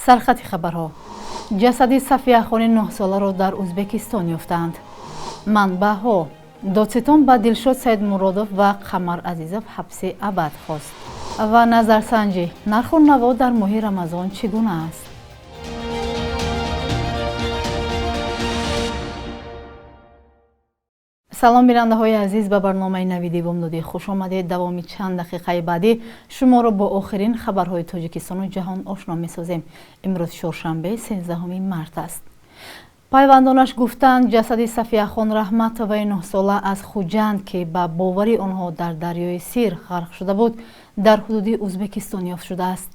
سرخط خبرها جسد صفیه خانی 9 ساله را در ازبکستان یافتند. منبع‌ها دادستان به دلشاد سیدمرادوف و قمر عزیزوف حبس ابد خواست. و نظرسنجی نرخ و نوا در ماه رمضان چگونه است؟ سلام بیننده های عزیز، به برنامه نویدی بامدادی خوش آمدید. دوامی چند دقیقه بعدی شما را با آخرین خبرهای تاجیکستان و جهان آشنا می سازیم. امروز چهارشنبه 13 مارس است. پیوندانش گفتند جسد صفیه خان رحمتوی 9 ساله از خوجند که به باوری آنها در دریای سیر غرق شده بود در حدود ازبکستان یافت شده است.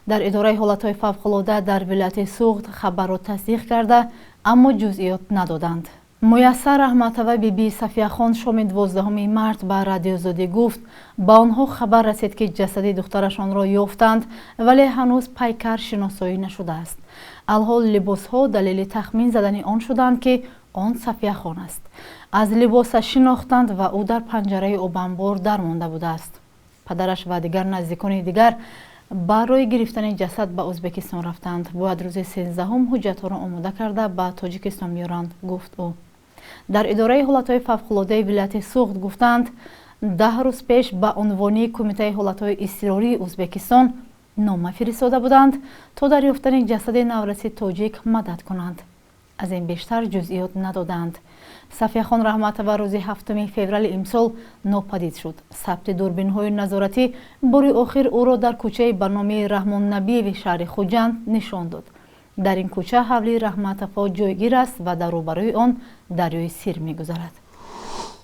در اداره حالتهای فوق‌العاده در ولایت سوغد خبر را تصدیق کرده اما جزئیات ندادند. میسر رحمتوی بیبی صفیه خان شام 12 مارس به رادیو زاده گفت با آنها خبر رسید که جسد دخترشان را یافتند ولی هنوز پیکر شناسایی نشده است. الحال لباس ها دلیل تخمین زدن آن شدند که آن صفیه خان است. از لباس شناختند و او در پنجره آبانبار درمانده بوده است. پدرش و دیگر نزدیکان دیگر برای گرفتن جسد به ازبکستان رفتند. باید روز 13 حجت ها را آماده کرده به تاجیکستان میارند، گفت او. در اداره حالتهای فوق‌العاده ولایت سوغد گفتند 10 روز پیش به عنوان کمیته حالتهای اضطراری ازبکستان نامه فرستاده بودند تا در یافتن جسد نورسی تاجیک مدد کنند. از این بیشتر جزئیات ندادند. صفیه خان رحمتوی روز 7 فوریه امسال ناپدید شد. ثبت دوربین‌های نظارتی بار آخر او را در کوچه به نام رحمان نبی‌وی شهر خوجند نشان داد. در این کوچه حولی رحمتوی جایگیر است و در روبروی آن دریای سیر می‌گذرد.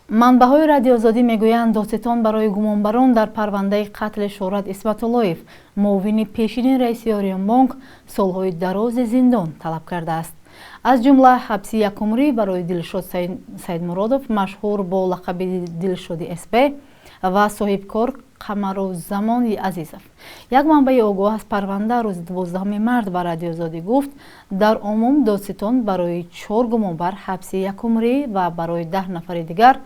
منبع‌های رادیوزادی میگویند دادستان برای گمانبران در پرونده قتل شهرت اسمت اللهیف معاون پیشین رئیس آریان بانک سالهای دراز زندان طلب کرده است. از جمله حبس 1 عمری برای دلشاد سیدمرادوف مشهور با لقب دلشاد اسپی و صاحبکار قمرالزمان عزیزوف. یک منبع آگاه از پرونده روز 12 مارس به رادیوزاده گفت در عموم دادستان برای 4 گمانبر حبس 1 عمری و برای 10 نفر دیگر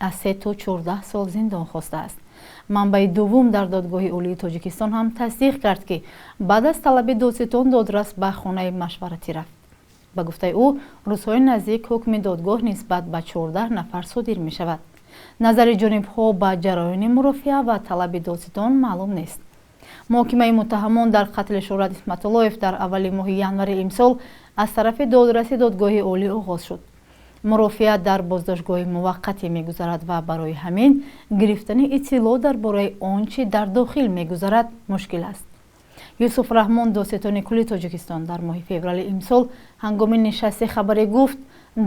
از 3 تا 14 سال زندان خواسته است. منبع دوم در دادگاه عالی تاجیکستان هم تصدیق کرد که بعد از طلب دادستان دادرس به خانه مشورتی رفت. به گفته او روزهای نزدیک حکم دادگاه نسبت به 14 نفر صادر می شود. نظر جانب‌ها به جریان مرافعه و طلب دادستان معلوم نیست. محاکمه متهمان در قتل شهرت اسمت اللهیف در اول ماه ینور امسال از طرف دادرس دادگاه عالی آغاز شد. مرافعه در بازداشتگاه موقتی می‌گذرد و برای همین گرفتن اطلاع درباره آنچه در داخل می‌گذرد مشکل است. یوسف رحمان دادستان کلی تاجیکستان در ماه فوریه امسال هنگام نشست خبری گفت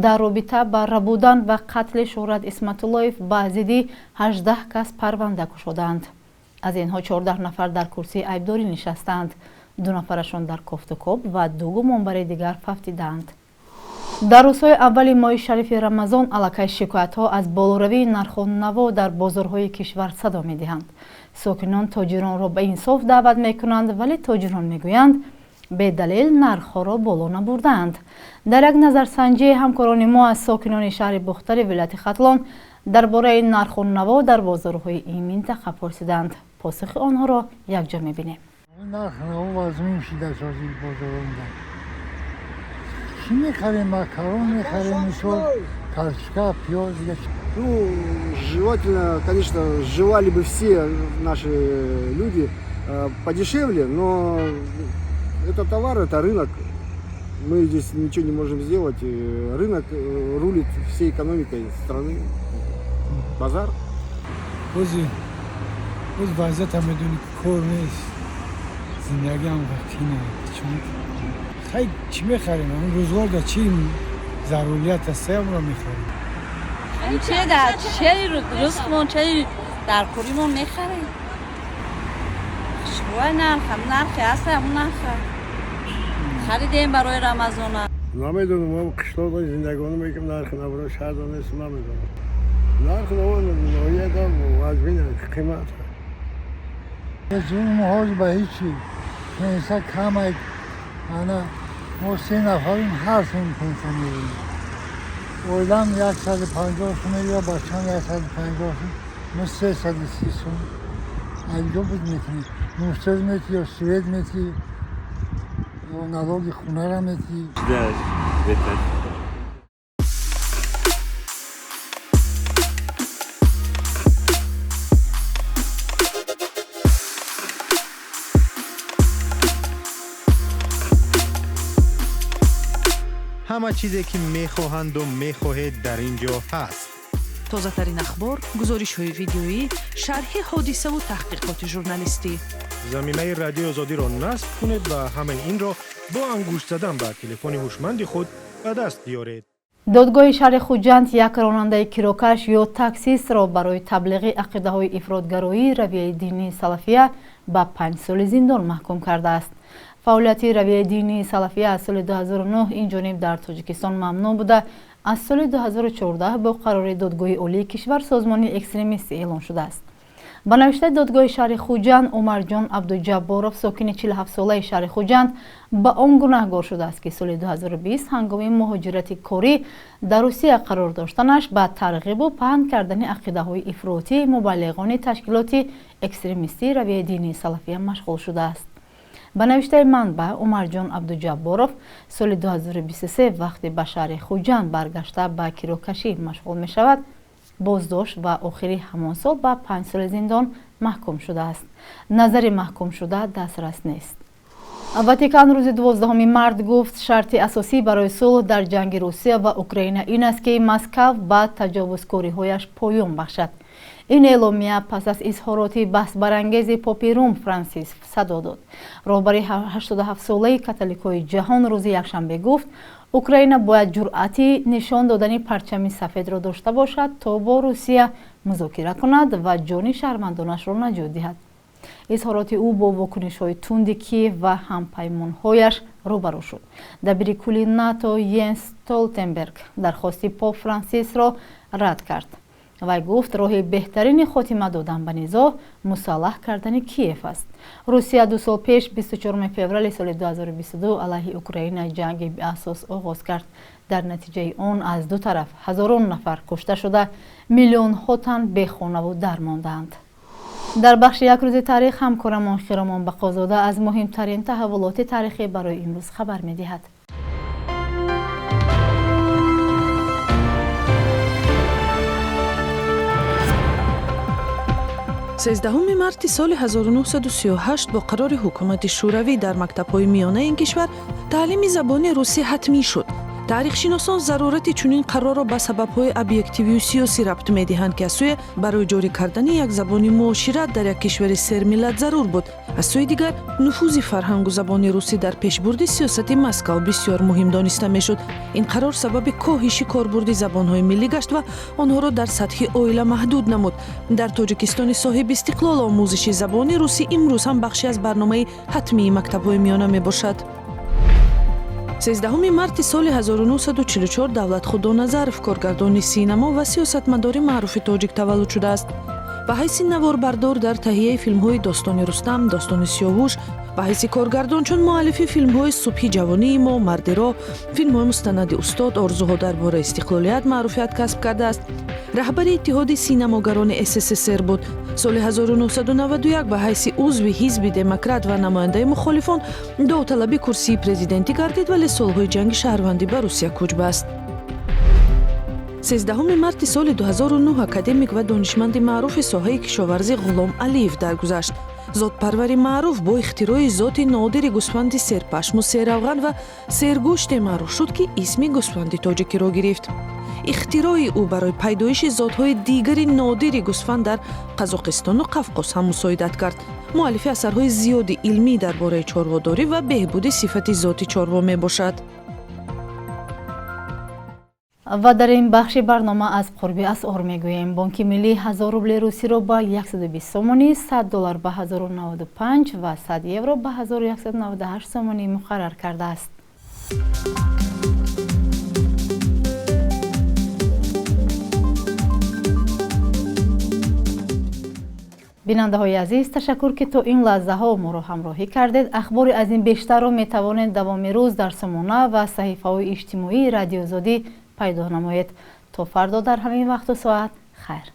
در رابطه با ربودن و قتل شهرت اسمت اللهیف به ضد 18 کس پرونده گشودند. از اینها 14 نفر در کرسی عیبداری نشستند، 2 نفرشان در کافت و کاب و 2 گمانبر دیگر فوتیدند. در روزهای اول ماه شریف رمضان الکی شکایت‌ها از بالاروی نرخ و نوا در بازارهای کشور صدا می‌دهند. ساکنان تاجران را به انصاف دعوت می‌کنند ولی تاجران می‌گویند به دلیل نرخ‌ها را بالا نبردند. در یک نظرسنجی همکاران ما از ساکنان شهر بختر ولایت ختلان درباره نرخ و نوا در بازارهای این منطقه پرسیدند. پاسخ آنها را یکجا می‌بینیم. نرخ نوا وزمین شده سازی بازارونده. چی می‌خریم؟ مکرون می‌خریم، می‌شود картошка, пёс. Ну, желательно, конечно, желали бы все наши люди подешевле, но это товар, это рынок. Мы здесь ничего не можем сделать. Рынок рулит всей экономикой страны. Базар. Biz vaziyet هم میدونی کار نیست. زندگی هم وقتی نه. چون خیلی چی می‌خریم؟ اون روزگار دا چی ضروریات است اون رو می‌خریم. چه در چه روزمون چه در کوریمون می‌خریم. شوای نرخ هست همون نرخ. خریدیم برای رمضان. نمیدونم ما قشلاق زندگانی میگم نرخ نبرو شهر دانست نمیدونم. نرخ نمیدونم یه دام وزبین قیمت. جون محاج به هیچی. کنسا کم ای انا ما 3 نفریم هر سیم کنسا میریم. اولم 150 سوم یا بچه‌م 150 سوم ما 330 سوم. اینجا بود میتونی 900 متر یا سوید متری налоги خونه را میدی. همه چیزی که میخواهند و میخواهید در اینجا هست. تازه ترین اخبار، گزارش های ویدیویی، شرح حادثه و تحقیقات ژورنالیستی. زمینه رادیو آزادی را نصب کنید و همه این را با انگشت زدن به تلفن هوشمند خود به دست بیارید. دادگاه شهر خوجند یک راننده کیروکش یا تاکسیست را برای تبلیغ عقیده‌های افراطگرایی رویه دینی سلفیه به 5 سال زندان محکوم کرده است. فعالیت رویه دینی سلفیه از سال 2009 این جانب در تاجیکستان ممنوع بوده. از سال 2014 با قرار دادگاه عالی کشور سازمانی اکستریمیستی اعلان شده است. با نوشته دادگاه شهر خوجند، عمر جان عبدالجبارов ساکن 47 ساله شهر خوجند با آن گناهگار شده است که سال 2020 هنگام مهاجرت کاری در روسیه قرار داشتنش با ترغیب و پهن کردن عقیده‌های افراطی مبلغان تشکیلات اکستریمیستی رویه دینی سلفیه مشغول شده است. به نوشته منبع، عمر جان عبدالجبارov سال 2023 وقتی به شهر خوجند برگشته به کیروکشی مشغول می شود، بازداشت و آخری همان سال به 5 سال زندان محکوم شده است. نظر محکوم شده دسترس نیست. واتیکان روز 12 مارد گفت شرط اساسی برای صلح در جنگ روسیه و اوکراین این است که مسکو به تجاوزکاری‌هایش پایان بخشد. این اعلامیه پس از اظهارات بحث برانگیز پاپ روم فرانسیس صدا داد. رهبر 87 ساله کاتولیکای جهان روز یکشنبه گفت اوکراین باید جرأتی نشان دادن پرچم سفید را داشته باشد تا با روسیه مذاکره کند و جان شهروندانش را نجات دهد. اظهارات او با واکنش‌های تند کیف و همپیمان‌هایش روبرو شد. دبیر کل ناتو ینس استولتنبرگ درخواست پاپ فرانسیس را رد کرد. وی گفت راه بهترین خاتمه دادن به نزاع مسلح کردن کیف است. روسیه 2 سال پیش 24 فوریه سال 2022 علیه اوکراین جنگ به اساس آغاز کرد. در نتیجه آن از دو طرف هزاران نفر کشته شده، میلیون ها تن بی خانه و درماندند. در بخش یک روز تاریخ همکارمان خیرمان بقازاده از مهمترین تحولات تاریخی برای امروز خبر می‌دهد. 13 марти соли 1938 бо қарори ҳукумати шӯравӣ дар мактабҳои миёнаи ин кишвар таълими забони русӣ ҳатмӣ шуд. таърихшиносон зарурати чунин қарорро ба сабабҳои объективию сиёсӣ рабт медиҳанд ки аз сӯе барои ҷорӣ кардани як забони муошират дар як кишвари сермиллат зарур буд. аз сӯи дигар нуфузи фарҳангу забони русӣ дар пешбурди сиёсати Москав бисёр муҳим дониста мешуд. ин қарор сабаби коҳиши корбурди забонҳои миллӣ гашт ва онҳоро дар сатҳи оила маҳдуд намуд. дар тоҷикистони соҳиби истиқлол омӯзиши забони русӣ имрӯз ҳам бахше аз барномаи ҳатмии мактабҳои миёна мебошад. 13 марти соли 1944 Давлатхудо Назаров коргардони синемо ва сиёсатмадори маъруфи тоҷик таваллуд шудааст. ба ҳайси наворбардор дар таҳияи филмҳои достони Рустам, достони Сиёҳуш, ба ҳайси коргардон чун муаллифи филмҳои Субҳи ҷавонии мо, Марди роҳ, филмҳои мустанади Устод, Орзуҳо дар бораи истиқлолият маъруфият касб кардааст. раҳбари иттиҳоди синамогарони СССР буд. соли 1991 ба ҳайси узви ҳизби демократ ва намояндаи мухолифон довталаби курсии президентӣ гардид, вале солҳои ҷанги шаҳрвандӣ ба Русия кӯч баст. 13 марти соли 2009 академик ва донишманди маъруфи соҳаи кишоварзӣ Ғулом Алиев даргузашт. зотпарвари маъруф бо ихтирои зоти нодири гӯсфанди серпашму серавған ва сергӯште маъруф шуд ки исми гӯсфанди тоҷикиро гирифт. ихтирои ӯ барои пайдоиши зотҳои дигари нодири гӯсфанд дар Қазоқистону Қавқоз ҳам мусоидат кард. муаллифи асарҳои зиёди илмӣ дар бораи чорводорӣ ва беҳбуди сифати зоти чорво мебошад. و در این بخش برنامه از قرب اسعار میگوییم. بانک ملی 1000 روبل روسی را با 120 سومانی، 100 دلار به 1095 و 100 یورو به 1198 سومانی مقرر کرده است. بیننده های عزیز، تشکر که تا این لحظه ها ما را همراهی کردید. اخبار از این بیشتر را می توانید دوام روز در سامانه و صحیفه های اجتماعی رادیو آزادی پیدا نمایید. تا فردا در همین وقت و ساعت خیر.